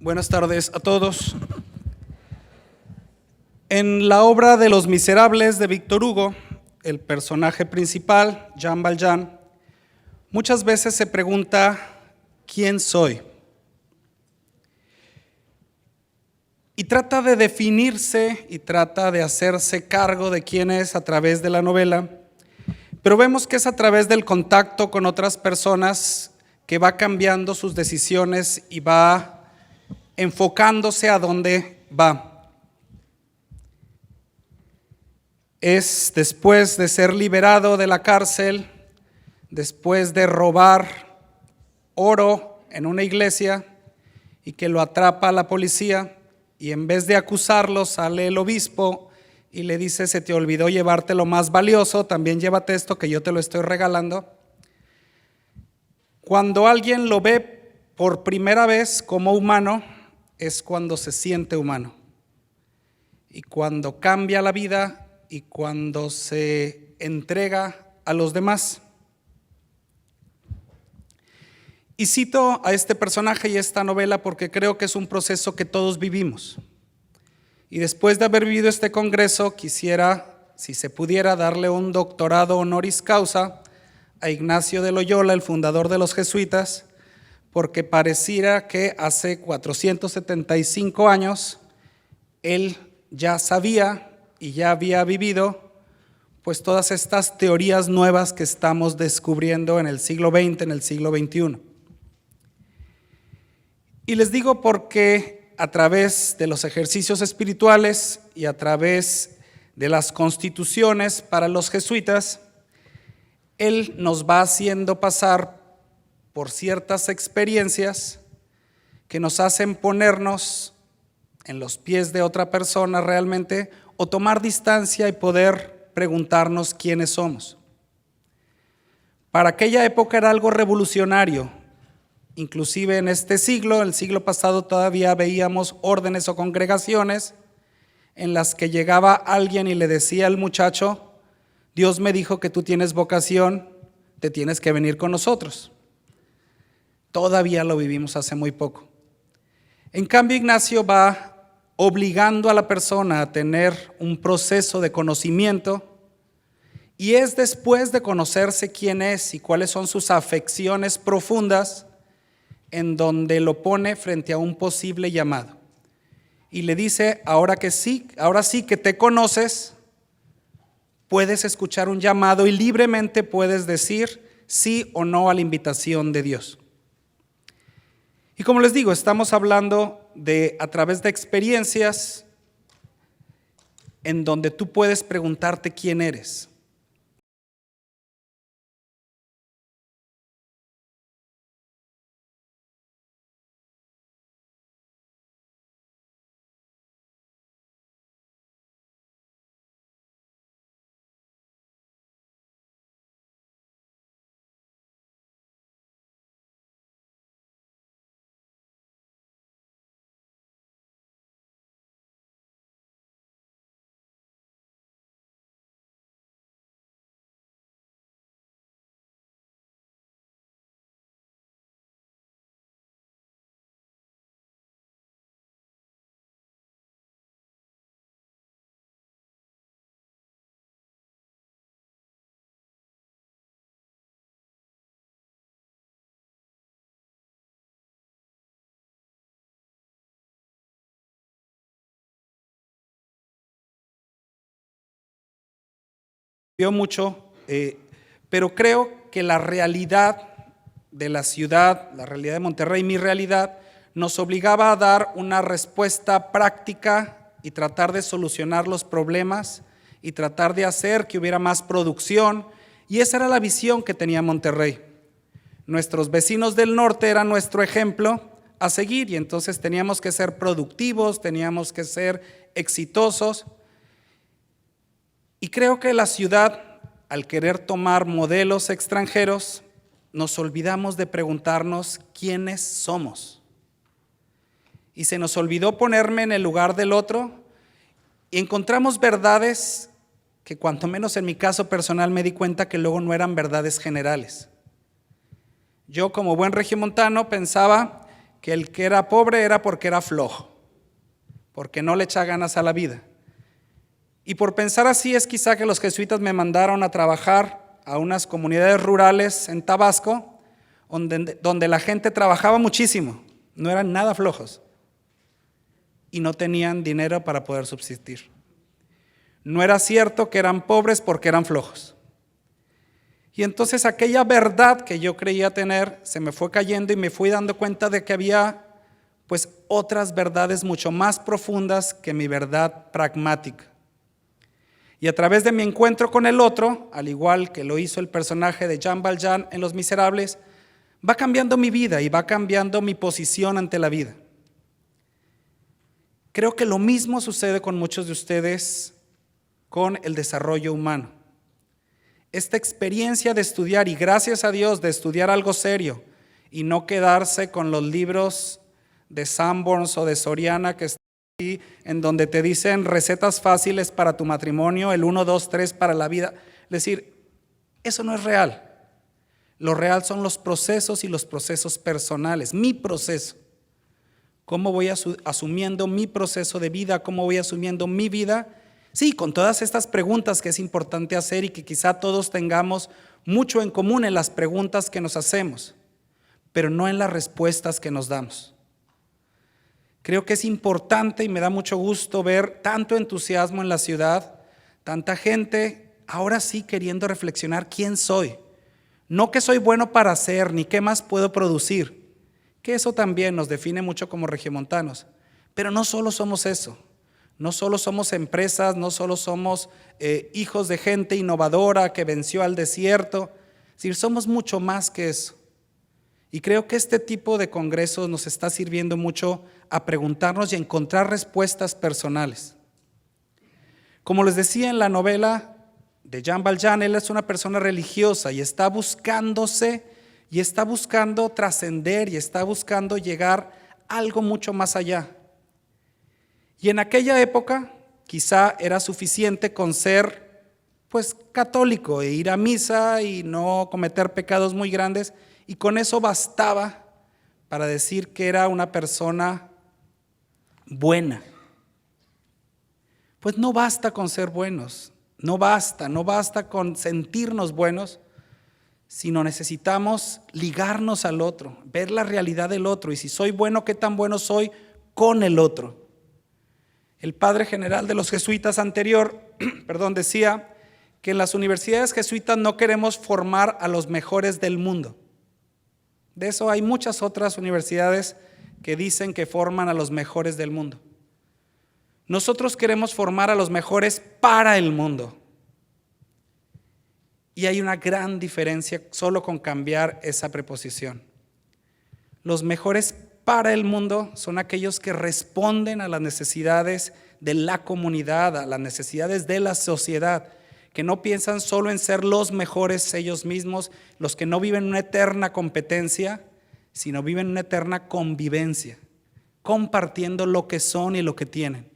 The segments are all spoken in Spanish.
Buenas tardes a todos. En la obra de Los Miserables de Víctor Hugo, el personaje principal, Jean Valjean, muchas veces se pregunta ¿quién soy? Y trata de definirse y trata de hacerse cargo de quién es a través de la novela, pero vemos que es a través del contacto con otras personas que va cambiando sus decisiones y va enfocándose a dónde va. Es después de ser liberado de la cárcel, después de robar oro en una iglesia y que lo atrapa la policía, y en vez de acusarlo sale el obispo y le dice: se te olvidó llevarte lo más valioso, también llévate esto que yo te lo estoy regalando. Cuando alguien lo ve por primera vez como humano, es cuando se siente humano, y cuando cambia la vida y cuando se entrega a los demás. Y cito a este personaje y esta novela porque creo que es un proceso que todos vivimos. Y después de haber vivido este congreso, quisiera, si se pudiera, darle un doctorado honoris causa a Ignacio de Loyola, el fundador de los jesuitas, porque pareciera que hace 475 años él ya sabía y ya había vivido pues todas estas teorías nuevas que estamos descubriendo en el siglo XX, en el siglo XXI. Y les digo porque a través de los ejercicios espirituales y a través de las constituciones para los jesuitas, él nos va haciendo pasar por ciertas experiencias que nos hacen ponernos en los pies de otra persona realmente, o tomar distancia y poder preguntarnos quiénes somos. Para aquella época era algo revolucionario. Inclusive en este siglo, el siglo pasado, todavía veíamos órdenes o congregaciones en las que llegaba alguien y le decía al muchacho: Dios me dijo que tú tienes vocación, te tienes que venir con nosotros. Todavía lo vivimos hace muy poco. En cambio, Ignacio va obligando a la persona a tener un proceso de conocimiento, y es después de conocerse quién es y cuáles son sus afecciones profundas en donde lo pone frente a un posible llamado. Y le dice: ahora sí que te conoces, puedes escuchar un llamado y libremente puedes decir sí o no a la invitación de Dios. Y como les digo, estamos hablando de a través de experiencias en donde tú puedes preguntarte quién eres. Vio mucho, pero creo que la realidad de la ciudad, la realidad de Monterrey, mi realidad, nos obligaba a dar una respuesta práctica y tratar de solucionar los problemas y tratar de hacer que hubiera más producción, y esa era la visión que tenía Monterrey. Nuestros vecinos del norte eran nuestro ejemplo a seguir, y entonces teníamos que ser productivos, teníamos que ser exitosos. Y creo que la ciudad, al querer tomar modelos extranjeros, nos olvidamos de preguntarnos quiénes somos. Y se nos olvidó ponerme en el lugar del otro, y encontramos verdades que, cuanto menos en mi caso personal, me di cuenta que luego no eran verdades generales. Yo, como buen regiomontano, pensaba que el que era pobre era porque era flojo, porque no le echa ganas a la vida. Y por pensar así es quizá que los jesuitas me mandaron a trabajar a unas comunidades rurales en Tabasco, donde la gente trabajaba muchísimo, no eran nada flojos y no tenían dinero para poder subsistir. No era cierto que eran pobres porque eran flojos. Y entonces aquella verdad que yo creía tener se me fue cayendo y me fui dando cuenta de que había pues otras verdades mucho más profundas que mi verdad pragmática. Y a través de mi encuentro con el otro, al igual que lo hizo el personaje de Jean Valjean en Los Miserables, va cambiando mi vida y va cambiando mi posición ante la vida. Creo que lo mismo sucede con muchos de ustedes con el desarrollo humano. Esta experiencia de estudiar, y gracias a Dios de estudiar algo serio y no quedarse con los libros de Sanborns o de Soriana que están ahí, en donde te dicen recetas fáciles para tu matrimonio, el 1, 2, 3 para la vida. Es decir, eso no es real. Lo real son los procesos y los procesos personales, mi proceso. ¿Cómo voy asumiendo mi proceso de vida? ¿Cómo voy asumiendo mi vida? Sí, con todas estas preguntas que es importante hacer y que quizá todos tengamos mucho en común en las preguntas que nos hacemos, pero no en las respuestas que nos damos. Creo que es importante y me da mucho gusto ver tanto entusiasmo en la ciudad, tanta gente ahora sí queriendo reflexionar quién soy. No qué soy bueno para hacer, ni qué más puedo producir, que eso también nos define mucho como regiomontanos. Pero no solo somos eso, no solo somos empresas, no solo somos hijos de gente innovadora que venció al desierto, es decir, somos mucho más que eso. Y creo que este tipo de congresos nos está sirviendo mucho a preguntarnos y a encontrar respuestas personales. Como les decía en la novela de Jean Valjean, él es una persona religiosa y está buscándose y está buscando trascender y está buscando llegar a algo mucho más allá. Y en aquella época quizá era suficiente con ser pues católico e ir a misa y no cometer pecados muy grandes, y con eso bastaba para decir que era una persona buena. Pues no basta con ser buenos, no basta con sentirnos buenos, sino necesitamos ligarnos al otro, ver la realidad del otro, y si soy bueno, ¿qué tan bueno soy con el otro? El padre general de los jesuitas anterior, decía que en las universidades jesuitas no queremos formar a los mejores del mundo. De eso hay muchas otras universidades que dicen que forman a los mejores del mundo. Nosotros queremos formar a los mejores para el mundo. Y hay una gran diferencia solo con cambiar esa preposición. Los mejores para el mundo son aquellos que responden a las necesidades de la comunidad, a las necesidades de la sociedad, que no piensan solo en ser los mejores ellos mismos, los que no viven una eterna competencia, sino viven una eterna convivencia, compartiendo lo que son y lo que tienen.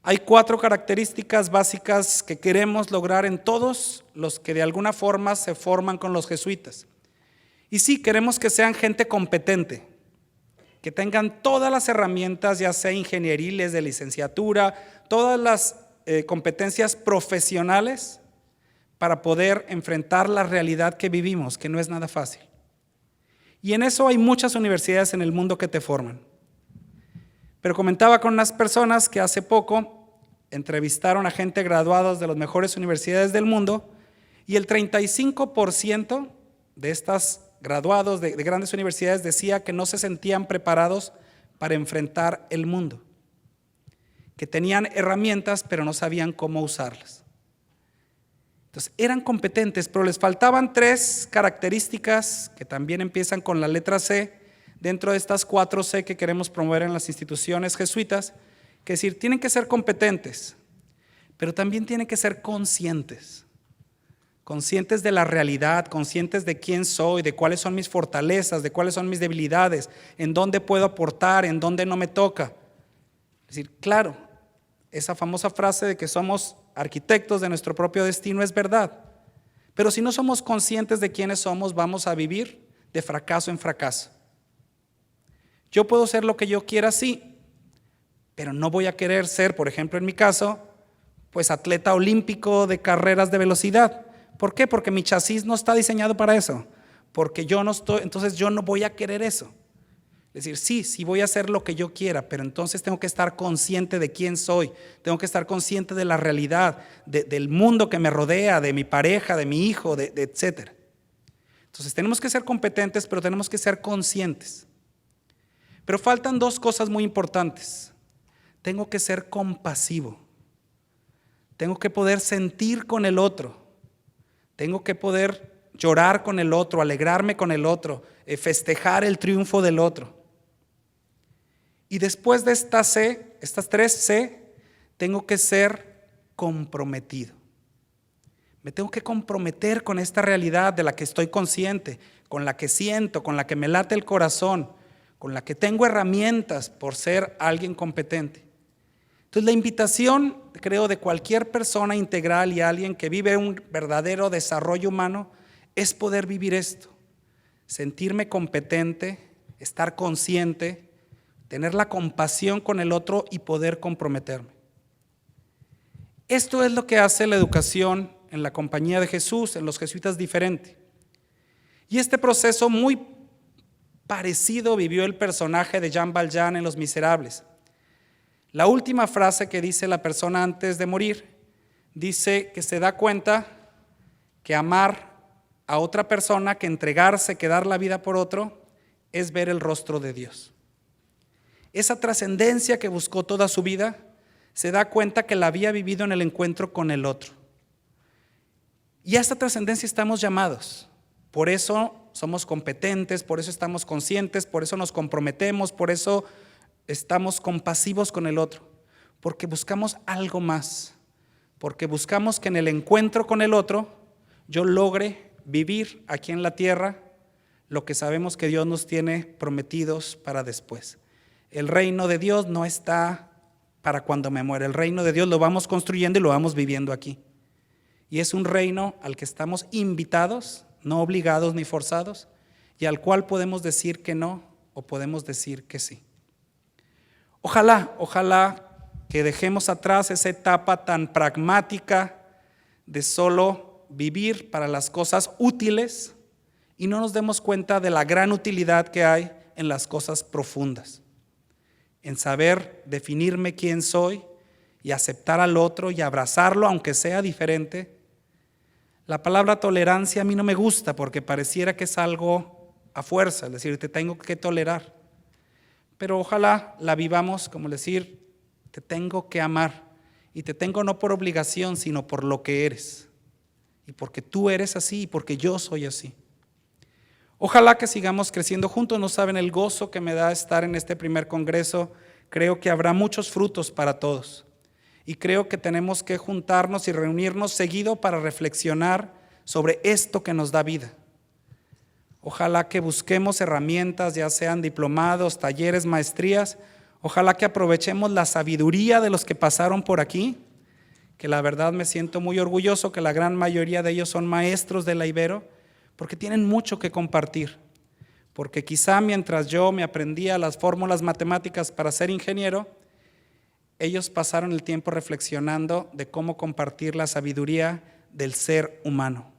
Hay 4 características básicas que queremos lograr en todos los que de alguna forma se forman con los jesuitas. Y sí, queremos que sean gente competente, que tengan todas las herramientas, ya sea ingenieriles, de licenciatura, todas las competencias profesionales para poder enfrentar la realidad que vivimos, que no es nada fácil. Y en eso hay muchas universidades en el mundo que te forman. Pero comentaba con unas personas que hace poco entrevistaron a gente graduados de las mejores universidades del mundo, y el 35% de estas graduados de grandes universidades decía que no se sentían preparados para enfrentar el mundo, que tenían herramientas pero no sabían cómo usarlas. Entonces eran competentes, pero les faltaban 3 características que también empiezan con la letra C, dentro de estas 4 C que queremos promover en las instituciones jesuitas, que es decir, tienen que ser competentes, pero también tienen que ser conscientes de la realidad, conscientes de quién soy, de cuáles son mis fortalezas, de cuáles son mis debilidades, en dónde puedo aportar, en dónde no me toca. Es decir, claro, esa famosa frase de que somos arquitectos de nuestro propio destino es verdad, pero si no somos conscientes de quiénes somos, vamos a vivir de fracaso en fracaso. Yo puedo ser lo que yo quiera, sí, pero no voy a querer ser, por ejemplo, en mi caso, pues atleta olímpico de carreras de velocidad. ¿Por qué? Porque mi chasis no está diseñado para eso. Porque yo no estoy, entonces yo no voy a querer eso. Es decir, sí voy a hacer lo que yo quiera, pero entonces tengo que estar consciente de quién soy, tengo que estar consciente de la realidad, del mundo que me rodea, de mi pareja, de mi hijo, etcétera. Entonces tenemos que ser competentes, pero tenemos que ser conscientes. Pero faltan dos cosas muy importantes. Tengo que ser compasivo. Tengo que poder sentir con el otro. Tengo que poder llorar con el otro, alegrarme con el otro, festejar el triunfo del otro. Y después de estas tres C, tengo que ser comprometido. Me tengo que comprometer con esta realidad de la que estoy consciente, con la que siento, con la que me late el corazón, con la que tengo herramientas por ser alguien competente. Entonces la invitación, creo, de cualquier persona integral y alguien que vive un verdadero desarrollo humano es poder vivir esto, sentirme competente, estar consciente, tener la compasión con el otro y poder comprometerme. Esto es lo que hace la educación en la compañía de Jesús, en los jesuitas, diferente. Y este proceso muy parecido vivió el personaje de Jean Valjean en Los Miserables. La última frase que dice la persona antes de morir, dice que se da cuenta que amar a otra persona, que entregarse, que dar la vida por otro, es ver el rostro de Dios. Esa trascendencia que buscó toda su vida, se da cuenta que la había vivido en el encuentro con el otro. Y a esta trascendencia estamos llamados. Por eso somos competentes, por eso estamos conscientes, por eso nos comprometemos, por eso estamos compasivos con el otro, porque buscamos algo más, porque buscamos que en el encuentro con el otro yo logre vivir aquí en la tierra lo que sabemos que Dios nos tiene prometidos para después. El reino de Dios no está para cuando me muera, el reino de Dios lo vamos construyendo y lo vamos viviendo aquí. Y es un reino al que estamos invitados, no obligados ni forzados, y al cual podemos decir que no o podemos decir que sí. Ojalá que dejemos atrás esa etapa tan pragmática de solo vivir para las cosas útiles y no nos demos cuenta de la gran utilidad que hay en las cosas profundas, en saber definirme quién soy y aceptar al otro y abrazarlo aunque sea diferente. La palabra tolerancia a mí no me gusta porque pareciera que es algo a fuerza, es decir, te tengo que tolerar. Pero ojalá la vivamos como decir, te tengo que amar. Y te tengo no por obligación, sino por lo que eres. Y porque tú eres así y porque yo soy así. Ojalá que sigamos creciendo juntos. No saben el gozo que me da estar en este primer congreso. Creo que habrá muchos frutos para todos. Y creo que tenemos que juntarnos y reunirnos seguido para reflexionar sobre esto que nos da vida. Ojalá que busquemos herramientas, ya sean diplomados, talleres, maestrías. Ojalá que aprovechemos la sabiduría de los que pasaron por aquí, que la verdad me siento muy orgulloso que la gran mayoría de ellos son maestros de la Ibero, porque tienen mucho que compartir. Porque quizá mientras yo me aprendía las fórmulas matemáticas para ser ingeniero, ellos pasaron el tiempo reflexionando de cómo compartir la sabiduría del ser humano.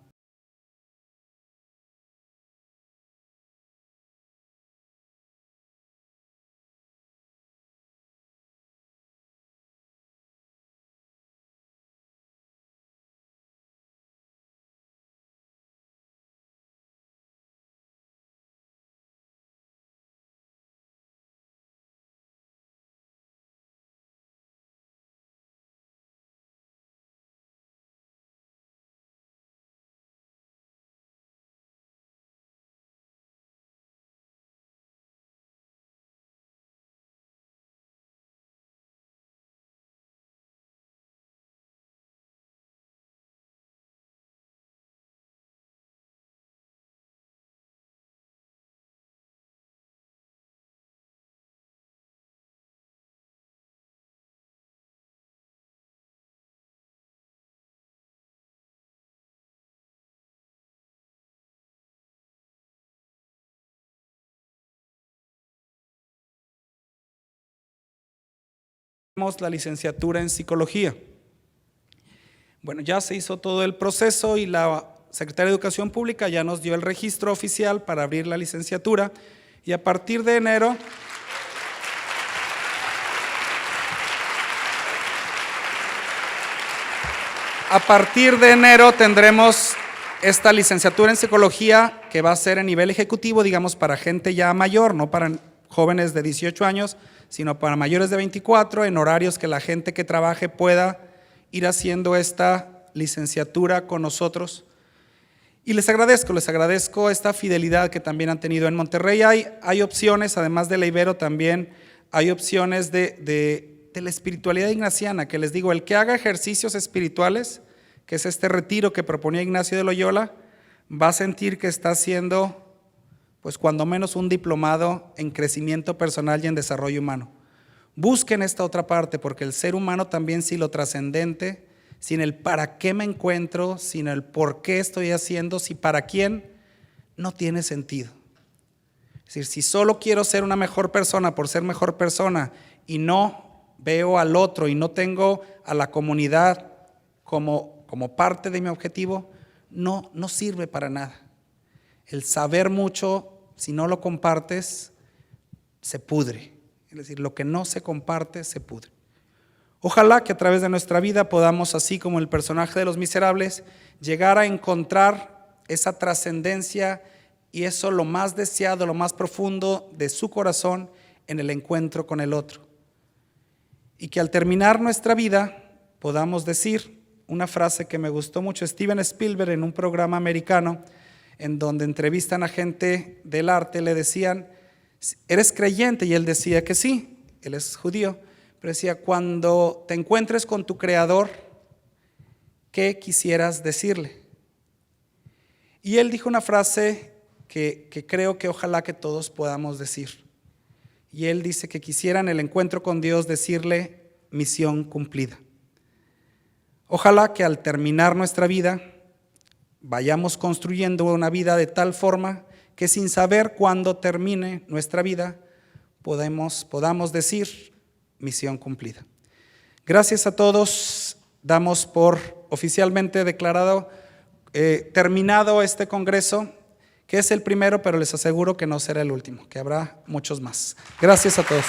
la licenciatura en psicología. Bueno, ya se hizo todo el proceso y la Secretaría de Educación Pública ya nos dio el registro oficial para abrir la licenciatura y a partir de enero tendremos esta licenciatura en psicología que va a ser a nivel ejecutivo, digamos, para gente ya mayor, no para jóvenes de 18 años, sino para mayores de 24, en horarios que la gente que trabaje pueda ir haciendo esta licenciatura con nosotros. Y les agradezco esta fidelidad que también han tenido en Monterrey. Hay opciones, además de la Ibero también, hay opciones de la espiritualidad ignaciana, que les digo, el que haga ejercicios espirituales, que es este retiro que proponía Ignacio de Loyola, va a sentir que está haciendo, pues cuando menos un diplomado en crecimiento personal y en desarrollo humano. Busquen esta otra parte, porque el ser humano también, sin lo trascendente, sin el para qué me encuentro, sin el por qué estoy haciendo, si para quién, no tiene sentido. Es decir, si solo quiero ser una mejor persona por ser mejor persona y no veo al otro y no tengo a la comunidad como parte de mi objetivo, no sirve para nada. El saber mucho, si no lo compartes, se pudre. Es decir, lo que no se comparte, se pudre. Ojalá que a través de nuestra vida podamos, así como el personaje de Los Miserables, llegar a encontrar esa trascendencia y eso lo más deseado, lo más profundo de su corazón en el encuentro con el otro. Y que al terminar nuestra vida podamos decir una frase que me gustó mucho, Steven Spielberg en un programa americano en donde entrevistan a gente del arte, le decían, ¿eres creyente? Y él decía que sí, él es judío, pero decía, cuando te encuentres con tu Creador, ¿qué quisieras decirle? Y él dijo una frase que creo que ojalá que todos podamos decir. Y él dice que quisiera en el encuentro con Dios decirle, misión cumplida. Ojalá que al terminar nuestra vida vayamos construyendo una vida de tal forma que sin saber cuándo termine nuestra vida podamos decir misión cumplida. Gracias a todos, damos por oficialmente declarado terminado este congreso, que es el primero, pero les aseguro que no será el último, que habrá muchos más. Gracias a todos.